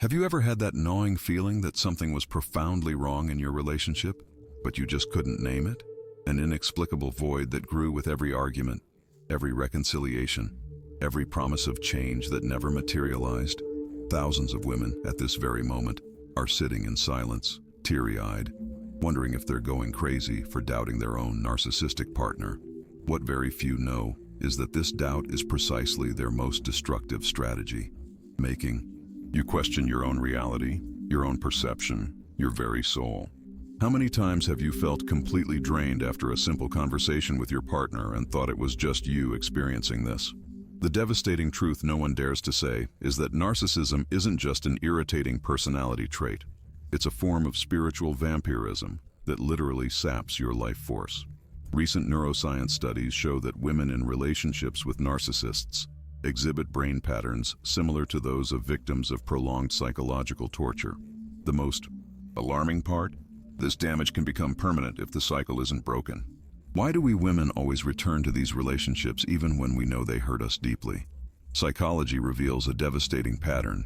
Have you ever had that gnawing feeling that something was profoundly wrong in your relationship, but you just couldn't name it? An inexplicable void that grew with every argument, every reconciliation, every promise of change that never materialized. Thousands of women at this very moment are sitting in silence, teary-eyed, wondering if they're going crazy for doubting their own narcissistic partner. What very few know is that this doubt is precisely their most destructive strategy, making you question your own reality, your own perception, your very soul. How many times have you felt completely drained after a simple conversation with your partner and thought it was just you experiencing this? The devastating truth no one dares to say is that narcissism isn't just an irritating personality trait. It's a form of spiritual vampirism that literally saps your life force. Recent neuroscience studies show that women in relationships with narcissists exhibit brain patterns similar to those of victims of prolonged psychological torture. The most alarming part? This damage can become permanent if the cycle isn't broken. Why do we women always return to these relationships even when we know they hurt us deeply? Psychology reveals a devastating pattern.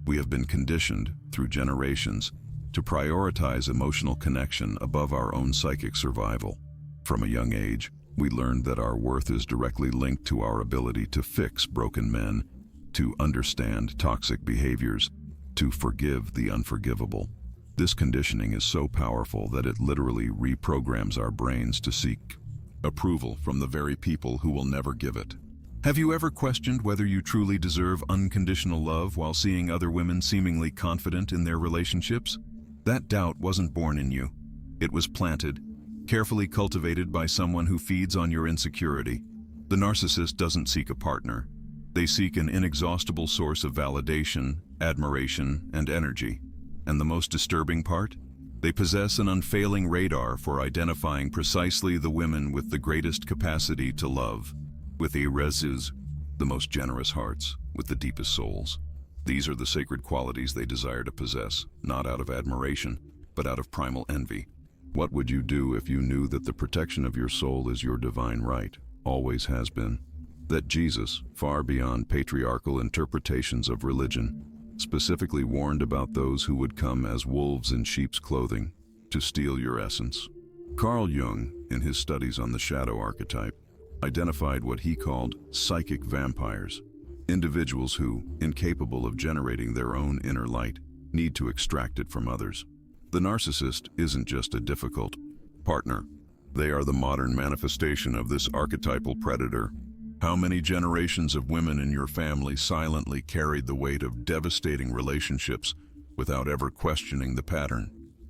We have been conditioned, through generations, to prioritize emotional connection above our own psychic survival. From a young age, we learned that our worth is directly linked to our ability to fix broken men, to understand toxic behaviors, to forgive the unforgivable. This conditioning is so powerful that it literally reprograms our brains to seek approval from the very people who will never give it. Have you ever questioned whether you truly deserve unconditional love while seeing other women seemingly confident in their relationships? That doubt wasn't born in you. It was planted, carefully cultivated by someone who feeds on your insecurity. The narcissist doesn't seek a partner. They seek an inexhaustible source of validation, admiration, and energy. And the most disturbing part? They possess an unfailing radar for identifying precisely the women with the greatest capacity to love, with the crises, the most generous hearts, with the deepest souls. These are the sacred qualities they desire to possess, not out of admiration, but out of primal envy. What would you do if you knew that the protection of your soul is your divine right, always has been? That Jesus, far beyond patriarchal interpretations of religion, specifically warned about those who would come as wolves in sheep's clothing to steal your essence. Carl Jung, in his studies on the shadow archetype, identified what he called psychic vampires, individuals who, incapable of generating their own inner light, need to extract it from others. The narcissist isn't just a difficult partner. They are the modern manifestation of this archetypal predator. How many generations of women in your family silently carried the weight of devastating relationships without ever questioning the pattern?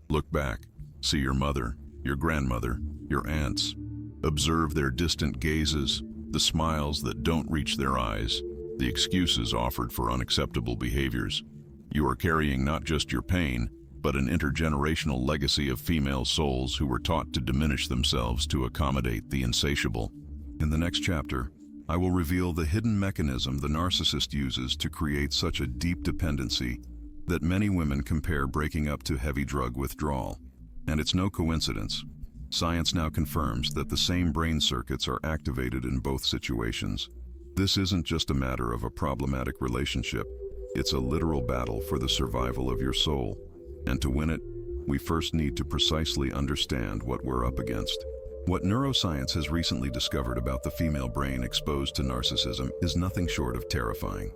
Look back, see your mother, your grandmother, your aunts. Observe their distant gazes, the smiles that don't reach their eyes, the excuses offered for unacceptable behaviors. You are carrying not just your pain, but an intergenerational legacy of female souls who were taught to diminish themselves to accommodate the insatiable. In the next chapter, I will reveal the hidden mechanism the narcissist uses to create such a deep dependency that many women compare breaking up to heavy drug withdrawal. And it's no coincidence. Science now confirms that the same brain circuits are activated in both situations. This isn't just a matter of a problematic relationship. It's a literal battle for the survival of your soul. And to win it, we first need to precisely understand what we're up against. What neuroscience has recently discovered about the female brain exposed to narcissism is nothing short of terrifying.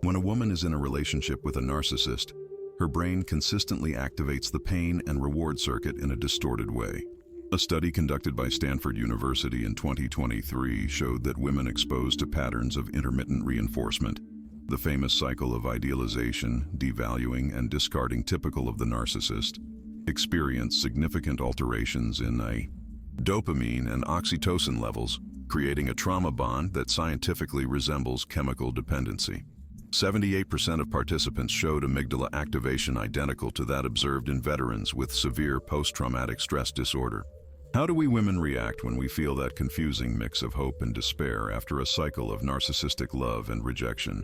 When a woman is in a relationship with a narcissist, her brain consistently activates the pain and reward circuit in a distorted way. A study conducted by Stanford University in 2023 showed that women exposed to patterns of intermittent reinforcement, the famous cycle of idealization, devaluing, and discarding typical of the narcissist, experienced significant alterations in dopamine and oxytocin levels, creating a trauma bond that scientifically resembles chemical dependency. 78% of participants showed amygdala activation identical to that observed in veterans with severe post-traumatic stress disorder. How do we women react when we feel that confusing mix of hope and despair after a cycle of narcissistic love and rejection?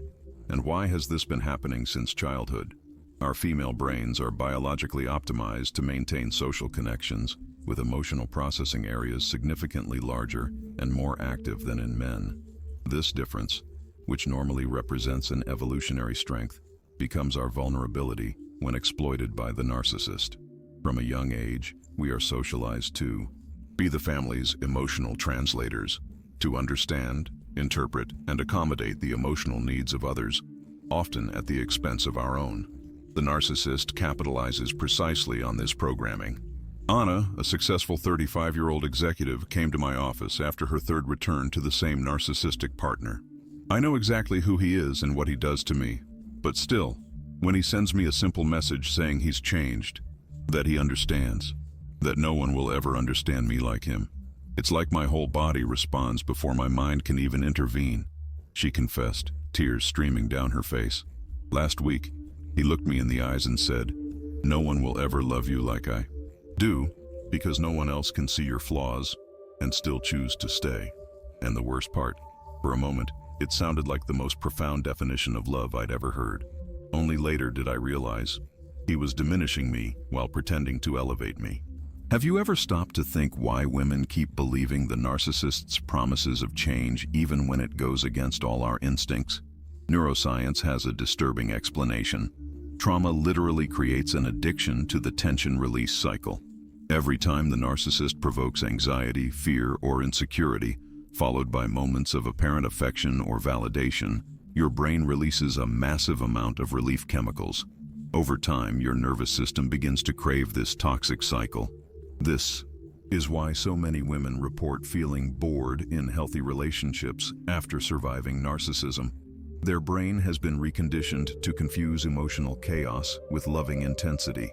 And why has this been happening since childhood? Our female brains are biologically optimized to maintain social connections, with emotional processing areas significantly larger and more active than in men. This difference, which normally represents an evolutionary strength, becomes our vulnerability when exploited by the narcissist. From a young age, we are socialized to be the family's emotional translators, to understand, interpret, and accommodate the emotional needs of others, often at the expense of our own. The narcissist capitalizes precisely on this programming. Anna, a successful 35-year-old executive, came to my office after her third return to the same narcissistic partner. I know exactly who he is and what he does to me, but still, when he sends me a simple message saying he's changed, that he understands, that no one will ever understand me like him, it's like my whole body responds before my mind can even intervene. She confessed, tears streaming down her face. Last week, he looked me in the eyes and said, "No one will ever love you like I do, because no one else can see your flaws and still choose to stay." And the worst part, for a moment, it sounded like the most profound definition of love I'd ever heard. Only later did I realize he was diminishing me while pretending to elevate me. Have you ever stopped to think why women keep believing the narcissist's promises of change even when it goes against all our instincts? Neuroscience has a disturbing explanation. Trauma literally creates an addiction to the tension release cycle. Every time the narcissist provokes anxiety, fear, or insecurity, followed by moments of apparent affection or validation, your brain releases a massive amount of relief chemicals. Over time, your nervous system begins to crave this toxic cycle. This is why so many women report feeling bored in healthy relationships after surviving narcissism. Their brain has been reconditioned to confuse emotional chaos with loving intensity.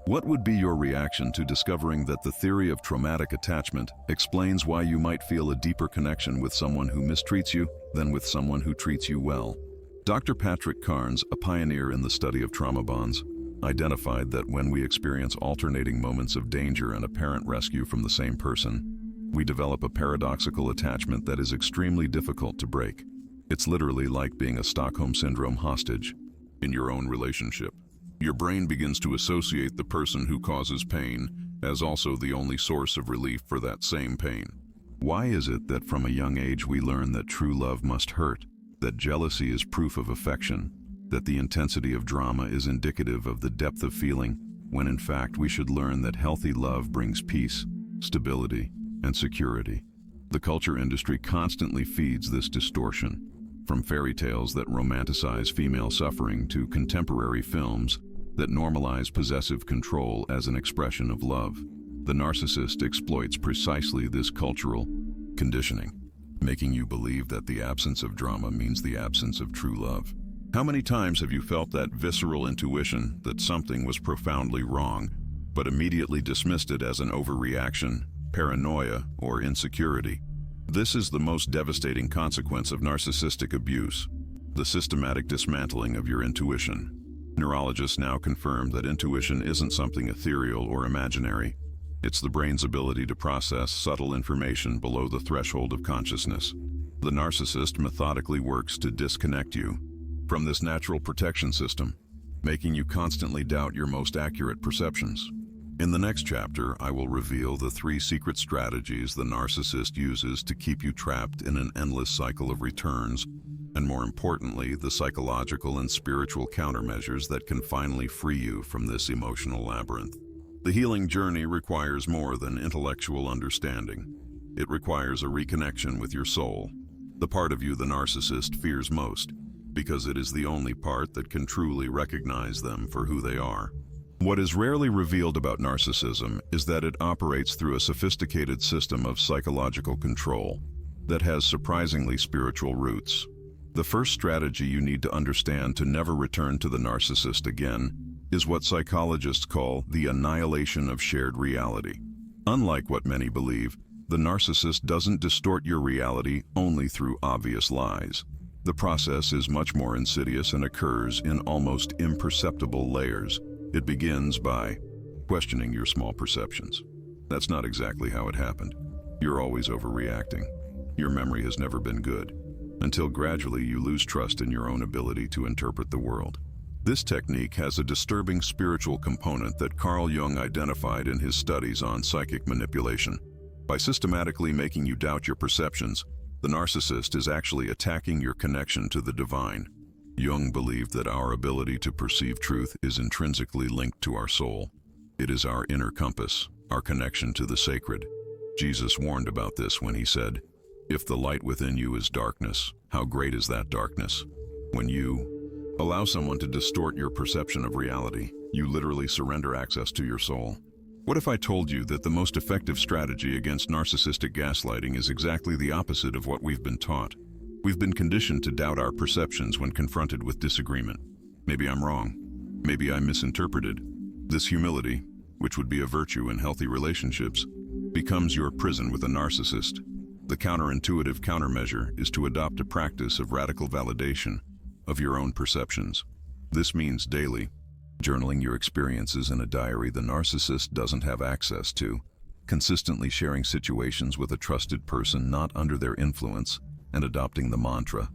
What would be your reaction to discovering that the theory of traumatic attachment explains why you might feel a deeper connection with someone who mistreats you than with someone who treats you well? Dr. Patrick Carnes, a pioneer in the study of trauma bonds, identified that when we experience alternating moments of danger and apparent rescue from the same person, we develop a paradoxical attachment that is extremely difficult to break. It's literally like being a Stockholm Syndrome hostage in your own relationship. Your brain begins to associate the person who causes pain as also the only source of relief for that same pain. Why is it that from a young age we learn that true love must hurt, that jealousy is proof of affection, that the intensity of drama is indicative of the depth of feeling, when in fact we should learn that healthy love brings peace, stability, and security? The culture industry constantly feeds this distortion. From fairy tales that romanticize female suffering to contemporary films that normalize possessive control as an expression of love, the narcissist exploits precisely this cultural conditioning, making you believe that the absence of drama means the absence of true love. How many times have you felt that visceral intuition that something was profoundly wrong, but immediately dismissed it as an overreaction, paranoia, or insecurity? This is the most devastating consequence of narcissistic abuse, the systematic dismantling of your intuition. Neurologists now confirm that intuition isn't something ethereal or imaginary. It's the brain's ability to process subtle information below the threshold of consciousness. The narcissist methodically works to disconnect you from this natural protection system, making you constantly doubt your most accurate perceptions. In the next chapter, I will reveal the 3 secret strategies the narcissist uses to keep you trapped in an endless cycle of returns, and more importantly, the psychological and spiritual countermeasures that can finally free you from this emotional labyrinth. The healing journey requires more than intellectual understanding. It requires a reconnection with your soul, the part of you the narcissist fears most, because it is the only part that can truly recognize them for who they are. What is rarely revealed about narcissism is that it operates through a sophisticated system of psychological control that has surprisingly spiritual roots. The first strategy you need to understand to never return to the narcissist again is what psychologists call the annihilation of shared reality. Unlike what many believe, the narcissist doesn't distort your reality only through obvious lies. The process is much more insidious and occurs in almost imperceptible layers. It begins by questioning your small perceptions. That's not exactly how it happened. You're always overreacting. Your memory has never been good, until gradually you lose trust in your own ability to interpret the world. This technique has a disturbing spiritual component that Carl Jung identified in his studies on psychic manipulation. By systematically making you doubt your perceptions, the narcissist is actually attacking your connection to the divine. Jung believed that our ability to perceive truth is intrinsically linked to our soul. It is our inner compass, our connection to the sacred. Jesus warned about this when he said, "If the light within you is darkness, how great is that darkness?" When you allow someone to distort your perception of reality, you literally surrender access to your soul. What if I told you that the most effective strategy against narcissistic gaslighting is exactly the opposite of what we've been taught? We've been conditioned to doubt our perceptions when confronted with disagreement. Maybe I'm wrong. Maybe I misinterpreted. This humility, which would be a virtue in healthy relationships, becomes your prison with a narcissist. The counterintuitive countermeasure is to adopt a practice of radical validation of your own perceptions. This means daily journaling your experiences in a diary the narcissist doesn't have access to, consistently sharing situations with a trusted person not under their influence, and adopting the mantra,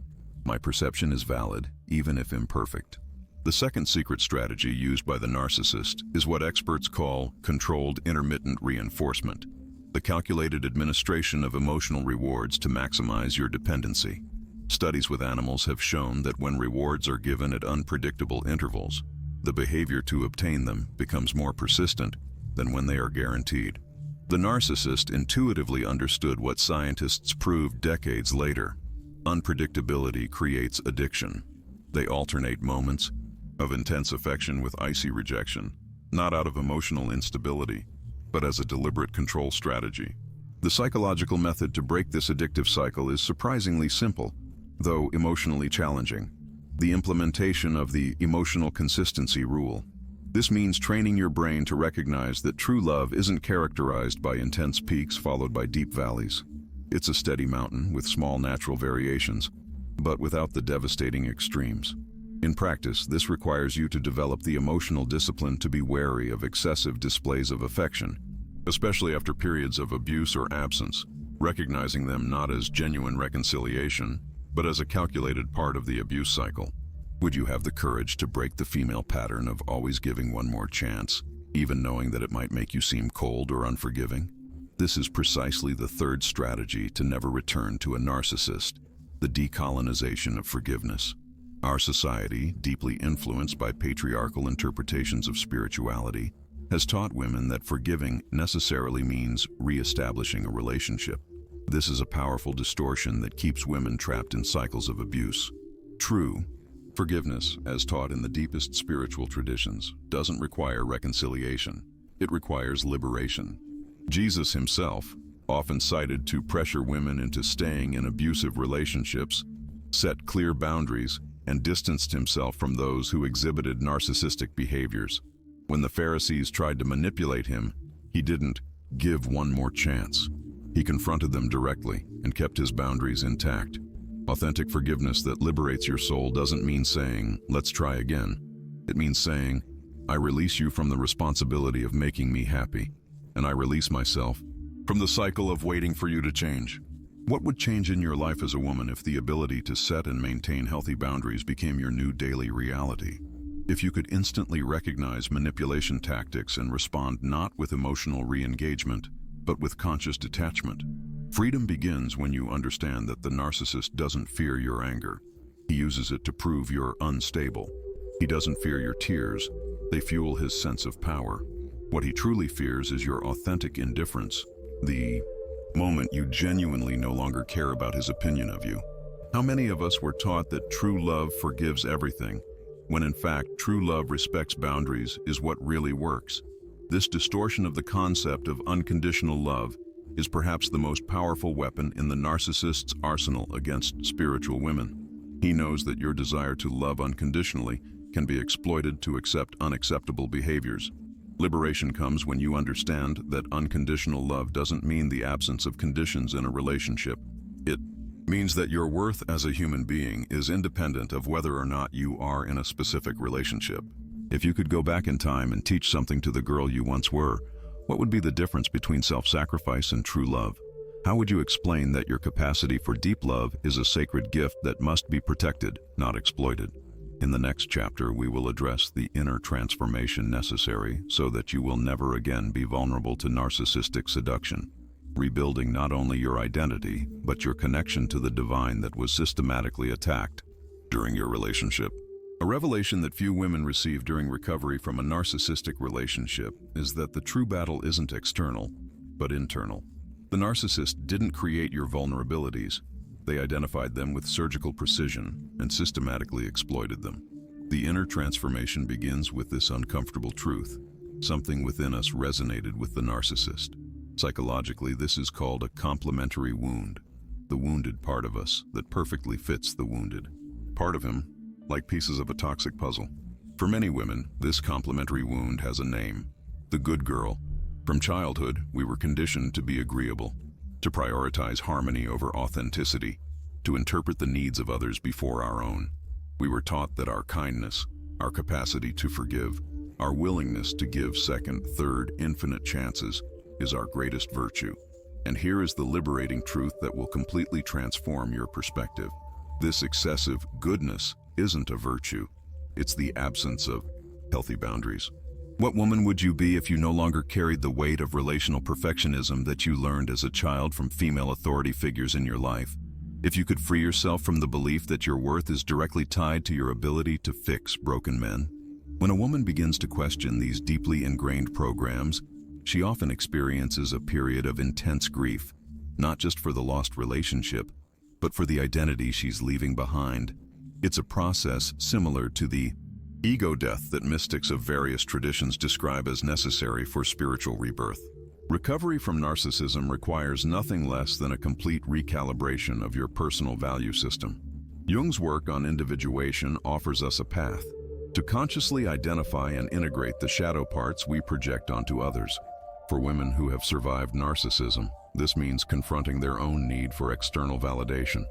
"My perception is valid, even if imperfect." The second secret strategy used by the narcissist is what experts call controlled intermittent reinforcement, the calculated administration of emotional rewards to maximize your dependency. Studies with animals have shown that when rewards are given at unpredictable intervals, the behavior to obtain them becomes more persistent than when they are guaranteed. The narcissist intuitively understood what scientists proved decades later. Unpredictability creates addiction. They alternate moments of intense affection with icy rejection, not out of emotional instability, but as a deliberate control strategy. The psychological method to break this addictive cycle is surprisingly simple, though emotionally challenging. The implementation of the emotional consistency rule. This means training your brain to recognize that true love isn't characterized by intense peaks followed by deep valleys. It's a steady mountain with small natural variations, but without the devastating extremes. In practice, this requires you to develop the emotional discipline to be wary of excessive displays of affection, especially after periods of abuse or absence, recognizing them not as genuine reconciliation, but as a calculated part of the abuse cycle. Would you have the courage to break the female pattern of always giving one more chance, even knowing that it might make you seem cold or unforgiving? This is precisely the third strategy to never return to a narcissist, the decolonization of forgiveness. Our society, deeply influenced by patriarchal interpretations of spirituality, has taught women that forgiving necessarily means re-establishing a relationship. This is a powerful distortion that keeps women trapped in cycles of abuse. True forgiveness, as taught in the deepest spiritual traditions, doesn't require reconciliation. It requires liberation. Jesus himself, often cited to pressure women into staying in abusive relationships, set clear boundaries and distanced himself from those who exhibited narcissistic behaviors. When the Pharisees tried to manipulate him, he didn't give one more chance. He confronted them directly and kept his boundaries intact. Authentic forgiveness that liberates your soul doesn't mean saying, "Let's try again." It means saying, "I release you from the responsibility of making me happy, and I release myself from the cycle of waiting for you to change." What would change in your life as a woman if the ability to set and maintain healthy boundaries became your new daily reality? If you could instantly recognize manipulation tactics and respond not with emotional re-engagement, but with conscious detachment. Freedom begins when you understand that the narcissist doesn't fear your anger. He uses it to prove you're unstable. He doesn't fear your tears. They fuel his sense of power. What he truly fears is your authentic indifference, the moment you genuinely no longer care about his opinion of you. How many of us were taught that true love forgives everything, when in fact true love respects boundaries is what really works? This distortion of the concept of unconditional love is perhaps the most powerful weapon in the narcissist's arsenal against spiritual women. He knows that your desire to love unconditionally can be exploited to accept unacceptable behaviors. Liberation comes when you understand that unconditional love doesn't mean the absence of conditions in a relationship. It means that your worth as a human being is independent of whether or not you are in a specific relationship. If you could go back in time and teach something to the girl you once were, what would be the difference between self-sacrifice and true love? How would you explain that your capacity for deep love is a sacred gift that must be protected, not exploited? In the next chapter, we will address the inner transformation necessary so that you will never again be vulnerable to narcissistic seduction, rebuilding not only your identity, but your connection to the divine that was systematically attacked. during your relationship. A revelation that few women receive during recovery from a narcissistic relationship is that the true battle isn't external, but internal. The narcissist didn't create your vulnerabilities. They identified them with surgical precision and systematically exploited them. The inner transformation begins with this uncomfortable truth. Something within us resonated with the narcissist. Psychologically, this is called a complementary wound, the wounded part of us that perfectly fits the wounded part of him, like pieces of a toxic puzzle. For many women, this complementary wound has a name: the good girl. From childhood, we were conditioned to be agreeable, to prioritize harmony over authenticity, to interpret the needs of others before our own. We were taught that our kindness, our capacity to forgive, our willingness to give second, third, infinite chances is our greatest virtue. And here is the liberating truth that will completely transform your perspective. This excessive goodness isn't a virtue. It's the absence of healthy boundaries. What woman would you be if you no longer carried the weight of relational perfectionism that you learned as a child from female authority figures in your life? If you could free yourself from the belief that your worth is directly tied to your ability to fix broken men? When a woman begins to question these deeply ingrained programs, she often experiences a period of intense grief, not just for the lost relationship, but for the identity she's leaving behind. It's a process similar to the ego death that mystics of various traditions describe as necessary for spiritual rebirth. Recovery from narcissism requires nothing less than a complete recalibration of your personal value system. Jung's work on individuation offers us a path to consciously identify and integrate the shadow parts we project onto others. For women who have survived narcissism, this means confronting their own need for external validation,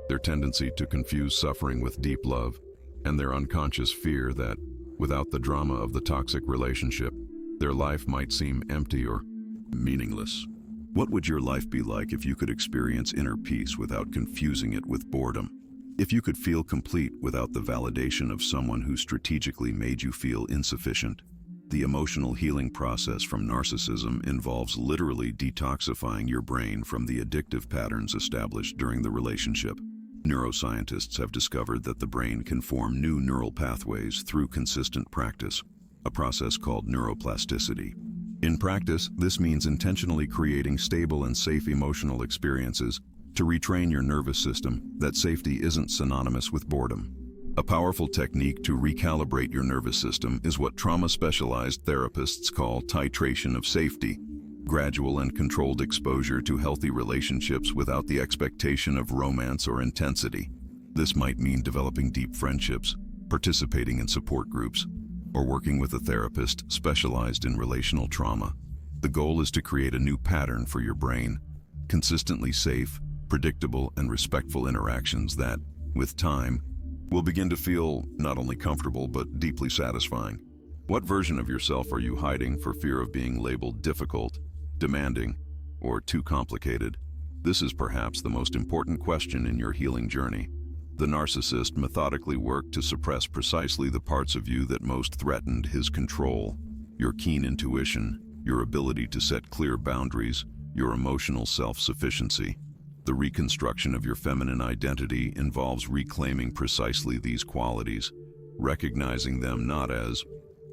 their tendency to confuse suffering with deep love, and their unconscious fear that, without the drama of the toxic relationship, their life might seem empty or meaningless. What would your life be like if you could experience inner peace without confusing it with boredom? If you could feel complete without the validation of someone who strategically made you feel insufficient? The emotional healing process from narcissism involves literally detoxifying your brain from the addictive patterns established during the relationship. Neuroscientists have discovered that the brain can form new neural pathways through consistent practice, a process called neuroplasticity. In practice, this means intentionally creating stable and safe emotional experiences to retrain your nervous system that safety isn't synonymous with boredom. A powerful technique to recalibrate your nervous system is what trauma-specialized therapists call titration of safety, gradual and controlled exposure to healthy relationships without the expectation of romance or intensity. This might mean developing deep friendships, participating in support groups, or working with a therapist specialized in relational trauma. The goal is to create a new pattern for your brain, consistently safe, predictable, and respectful interactions that, with time, will begin to feel not only comfortable but deeply satisfying. What version of yourself are you hiding for fear of being labeled difficult, demanding, or too complicated? This is perhaps the most important question in your healing journey. The narcissist methodically worked to suppress precisely the parts of you that most threatened his control: your keen intuition, your ability to set clear boundaries, your emotional self-sufficiency. The reconstruction of your feminine identity involves reclaiming precisely these qualities, recognizing them not as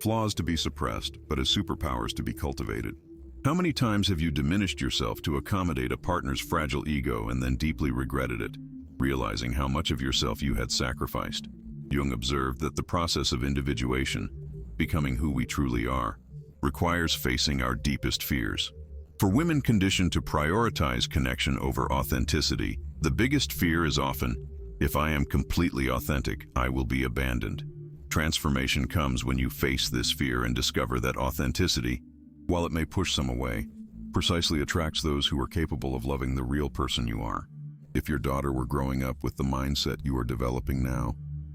flaws to be suppressed, but as superpowers to be cultivated. How many times have you diminished yourself to accommodate a partner's fragile ego and then deeply regretted it, realizing how much of yourself you had sacrificed? Jung observed that the process of individuation, becoming who we truly are, requires facing our deepest fears. For women conditioned to prioritize connection over authenticity, the biggest fear is often, if I am completely authentic, I will be abandoned. Transformation comes when you face this fear and discover that authenticity, while it may push some away, precisely attracts those who are capable of loving the real person you are. If your daughter were growing up with the mindset you are developing now,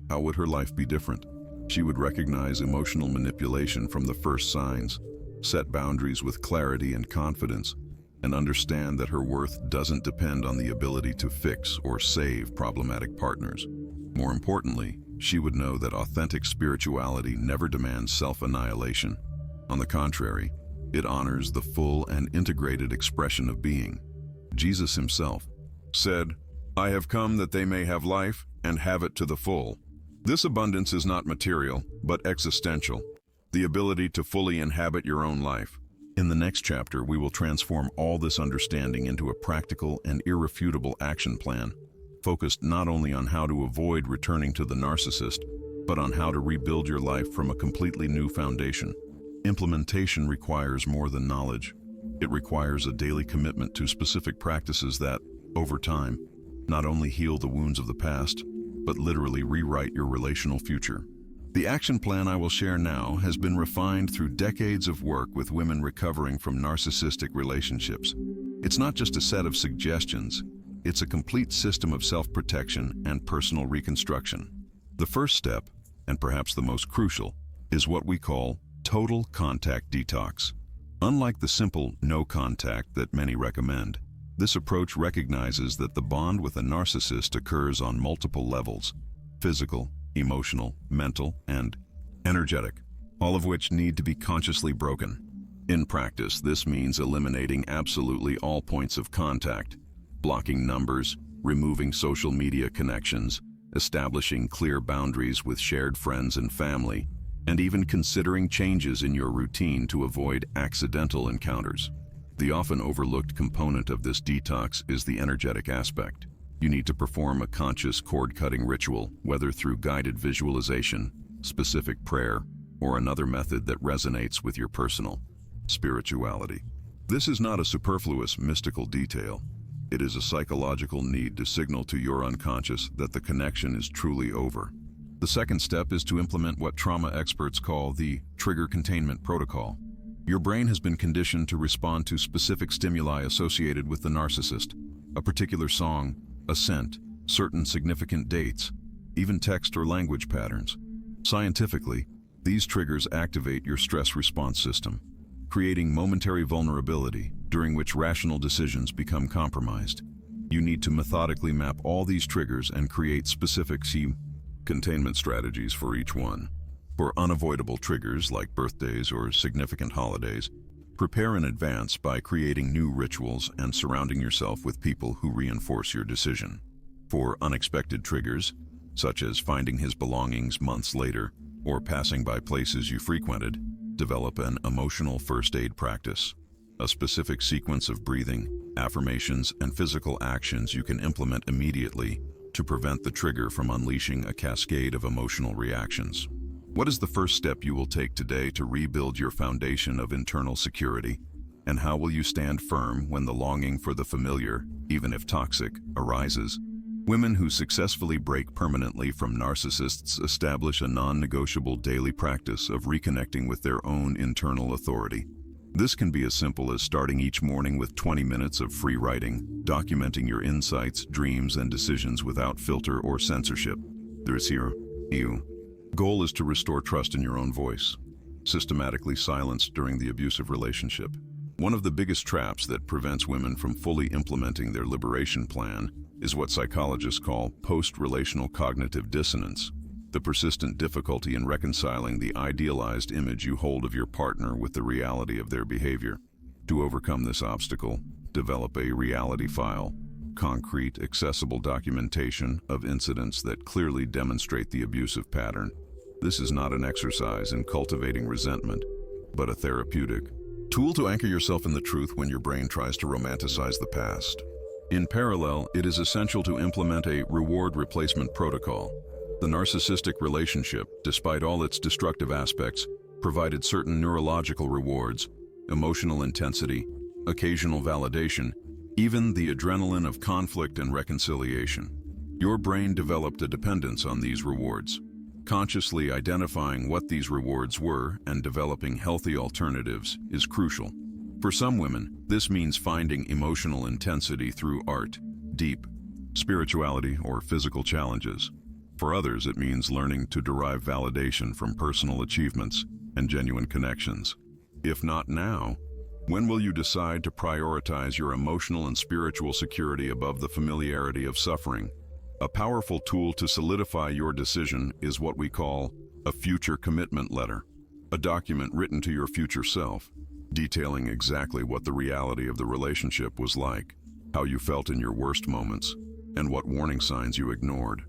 how would her life be different? She would recognize emotional manipulation from the first signs, set boundaries with clarity and confidence, and understand that her worth doesn't depend on the ability to fix or save problematic partners. More importantly, she would know that authentic spirituality never demands self-annihilation. On the contrary, it honors the full and integrated expression of being. Jesus himself said, "I have come that they may have life and have it to the full. This abundance is not material, but existential, the ability to fully inhabit your own life. In the next chapter, we will transform all this understanding into a practical and irrefutable action plan, focused not only on how to avoid returning to the narcissist, but on how to rebuild your life from a completely new foundation. Implementation requires more than knowledge. It requires a daily commitment to specific practices that, over time, not only heal the wounds of the past, but literally rewrite your relational future. The action plan I will share now has been refined through decades of work with women recovering from narcissistic relationships. It's not just a set of suggestions, it's a complete system of self-protection and personal reconstruction. The first step, and perhaps the most crucial, is what we call total contact detox. Unlike the simple no contact that many recommend, this approach recognizes that the bond with a narcissist occurs on multiple levels: physical, emotional, mental, and energetic, all of which need to be consciously broken. In practice, this means eliminating absolutely all points of contact, blocking numbers, removing social media connections, establishing clear boundaries with shared friends and family, and even considering changes in your routine to avoid accidental encounters. The often overlooked component of this detox is the energetic aspect. You need to perform a conscious cord-cutting ritual, whether through guided visualization, specific prayer, or another method that resonates with your personal spirituality. This is not a superfluous mystical detail. It is a psychological need to signal to your unconscious that the connection is truly over. The second step is to implement what trauma experts call the trigger containment protocol. Your brain has been conditioned to respond to specific stimuli associated with the narcissist: a particular song, a scent, certain significant dates, even text or language patterns. Scientifically, these triggers activate your stress response system, creating momentary vulnerability during which rational decisions become compromised. You need to methodically map all these triggers and create specific containment strategies for each one. For unavoidable triggers like birthdays or significant holidays, prepare in advance by creating new rituals and surrounding yourself with people who reinforce your decision. For unexpected triggers, such as finding his belongings months later or passing by places you frequented, develop an emotional first aid practice, a specific sequence of breathing, affirmations, and physical actions you can implement immediately to prevent the trigger from unleashing a cascade of emotional reactions. What is the first step you will take today to rebuild your foundation of internal security? And how will you stand firm when the longing for the familiar, even if toxic, arises? Women who successfully break permanently from narcissists establish a non-negotiable daily practice of reconnecting with their own internal authority. This can be as simple as starting each morning with 20 minutes of free writing, documenting your insights, dreams, and decisions without filter or censorship. Goal is to restore trust in your own voice, systematically silenced during the abusive relationship. One of the biggest traps that prevents women from fully implementing their liberation plan is what psychologists call post-relational cognitive dissonance, the persistent difficulty in reconciling the idealized image you hold of your partner with the reality of their behavior. To overcome this obstacle, develop a reality file, concrete, accessible documentation of incidents that clearly demonstrate the abusive pattern. This is not an exercise in cultivating resentment, but a therapeutic tool to anchor yourself in the truth when your brain tries to romanticize the past. In parallel, it is essential to implement a reward replacement protocol. The narcissistic relationship, despite all its destructive aspects, provided certain neurological rewards: emotional intensity, occasional validation, even the adrenaline of conflict and reconciliation. Your brain developed a dependence on these rewards. Consciously identifying what these rewards were and developing healthy alternatives is crucial. For some women, this means finding emotional intensity through art, deep spirituality, or physical challenges. For others, it means learning to derive validation from personal achievements and genuine connections. If not now, when will you decide to prioritize your emotional and spiritual security above the familiarity of suffering? A powerful tool to solidify your decision is what we call a future commitment letter, a document written to your future self, detailing exactly what the reality of the relationship was like, how you felt in your worst moments, and what warning signs you ignored.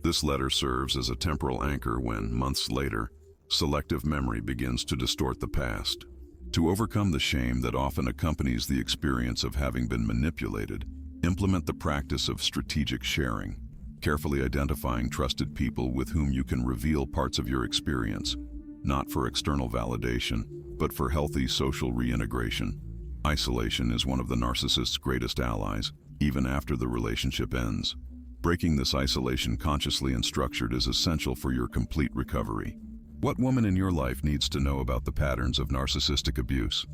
This letter serves as a temporal anchor when, months later, selective memory begins to distort the past. To overcome the shame that often accompanies the experience of having been manipulated, implement the practice of strategic sharing, carefully identifying trusted people with whom you can reveal parts of your experience, not for external validation, but for healthy social reintegration. Isolation is one of the narcissist's greatest allies, even after the relationship ends. Breaking this isolation consciously and structured is essential for your complete recovery. What woman in your life needs to know about the patterns of narcissistic abuse?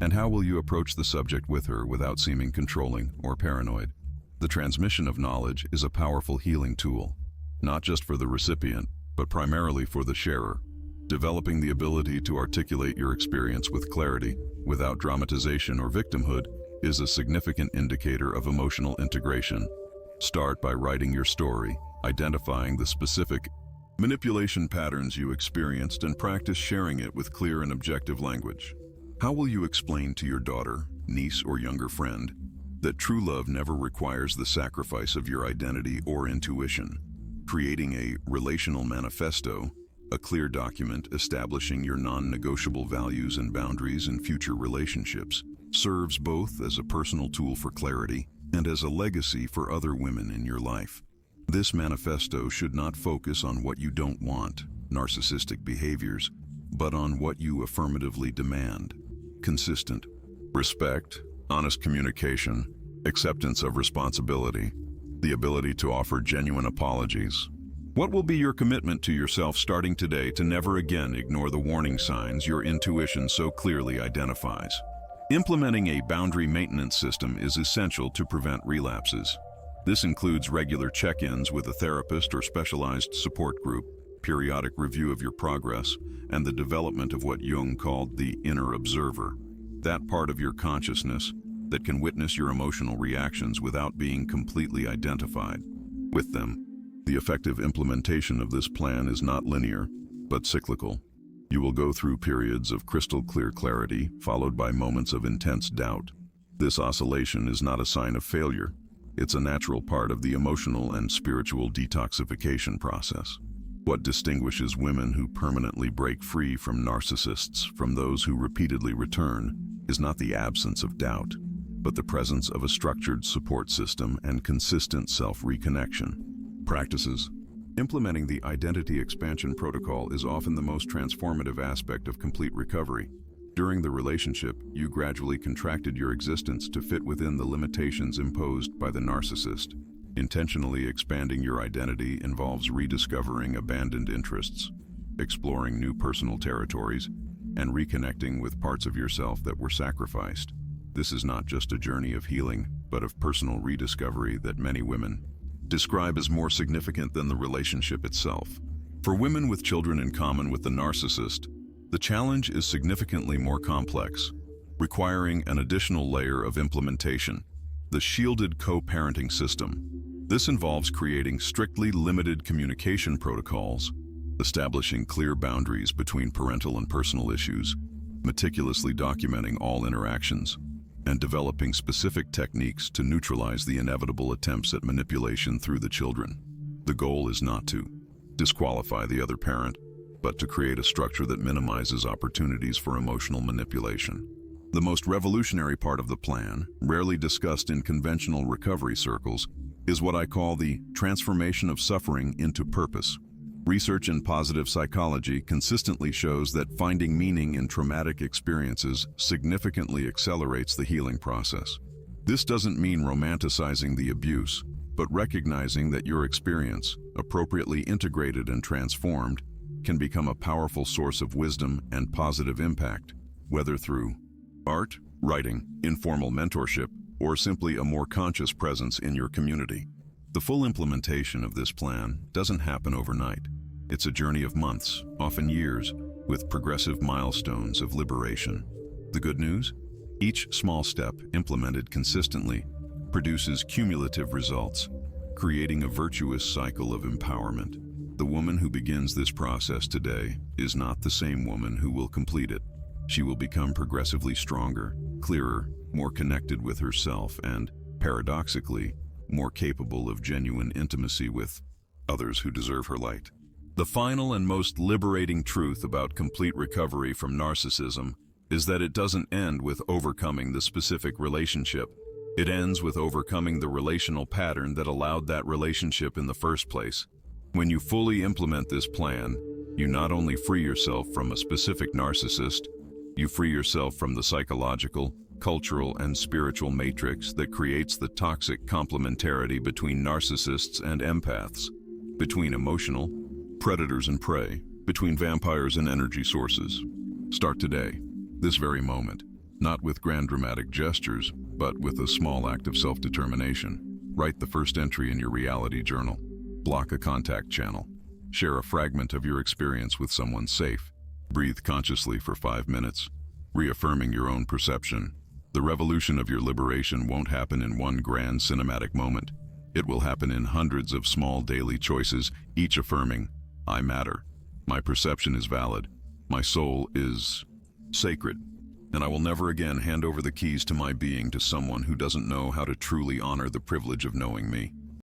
And how will you approach the subject with her without seeming controlling or paranoid? The transmission of knowledge is a powerful healing tool, not just for the recipient, but primarily for the sharer. Developing the ability to articulate your experience with clarity, without dramatization or victimhood, is a significant indicator of emotional integration. Start by writing your story, identifying the specific manipulation patterns you experienced, and practice sharing it with clear and objective language. How will you explain to your daughter, niece, or younger friend that true love never requires the sacrifice of your identity or intuition? Creating a relational manifesto, a clear document establishing your non-negotiable values and boundaries in future relationships, serves both as a personal tool for clarity and as a legacy for other women in your life. This manifesto should not focus on what you don't want, narcissistic behaviors, but on what you affirmatively demand. Consistent respect, honest communication, acceptance of responsibility, the ability to offer genuine apologies. What will be your commitment to yourself starting today to never again ignore the warning signs your intuition so clearly identifies? Implementing a boundary maintenance system is essential to prevent relapses. This includes regular check-ins with a therapist or specialized support group, periodic review of your progress, and the development of what Jung called the inner observer, that part of your consciousness that can witness your emotional reactions without being completely identified with them. The effective implementation of this plan is not linear, but cyclical. You will go through periods of crystal clear clarity, followed by moments of intense doubt. This oscillation is not a sign of failure. It's a natural part of the emotional and spiritual detoxification process. What distinguishes women who permanently break free from narcissists from those who repeatedly return is not the absence of doubt, but the presence of a structured support system and consistent self-reconnection. Practices. Implementing the identity expansion protocol is often the most transformative aspect of complete recovery. During the relationship, you gradually contracted your existence to fit within the limitations imposed by the narcissist. Intentionally expanding your identity involves rediscovering abandoned interests, exploring new personal territories, and reconnecting with parts of yourself that were sacrificed. This is not just a journey of healing, but of personal rediscovery that many women describe as more significant than the relationship itself. For women with children in common with the narcissist, the challenge is significantly more complex, requiring an additional layer of implementation: the shielded co-parenting system. This involves creating strictly limited communication protocols, establishing clear boundaries between parental and personal issues, meticulously documenting all interactions, and developing specific techniques to neutralize the inevitable attempts at manipulation through the children. The goal is not to disqualify the other parent, but to create a structure that minimizes opportunities for emotional manipulation. The most revolutionary part of the plan, rarely discussed in conventional recovery circles, is what I call the transformation of suffering into purpose. Research in positive psychology consistently shows that finding meaning in traumatic experiences significantly accelerates the healing process. This doesn't mean romanticizing the abuse, but recognizing that your experience, appropriately integrated and transformed, can become a powerful source of wisdom and positive impact, whether through art, writing, informal mentorship, or simply a more conscious presence in your community. The full implementation of this plan doesn't happen overnight. It's a journey of months, often years, with progressive milestones of liberation. The good news? Each small step, implemented consistently, produces cumulative results, creating a virtuous cycle of empowerment. The woman who begins this process today is not the same woman who will complete it. She will become progressively stronger, clearer, more connected with herself, and, paradoxically, more capable of genuine intimacy with others who deserve her light. The final and most liberating truth about complete recovery from narcissism is that it doesn't end with overcoming the specific relationship. It ends with overcoming the relational pattern that allowed that relationship in the first place. When you fully implement this plan, you not only free yourself from a specific narcissist, you free yourself from the psychological, cultural, and spiritual matrix that creates the toxic complementarity between narcissists and empaths, between emotional, predators and prey, between vampires and energy sources. Start today, this very moment, not with grand dramatic gestures, but with a small act of self-determination. Write the first entry in your reality journal. Block a contact channel. Share a fragment of your experience with someone safe. Breathe consciously for 5 minutes, reaffirming your own perception. The revolution of your liberation won't happen in one grand cinematic moment. It will happen in hundreds of small daily choices, each affirming, I matter. My perception is valid. My soul is sacred. And I will never again hand over the keys to my being to someone who doesn't know how to truly honor the privilege of knowing me.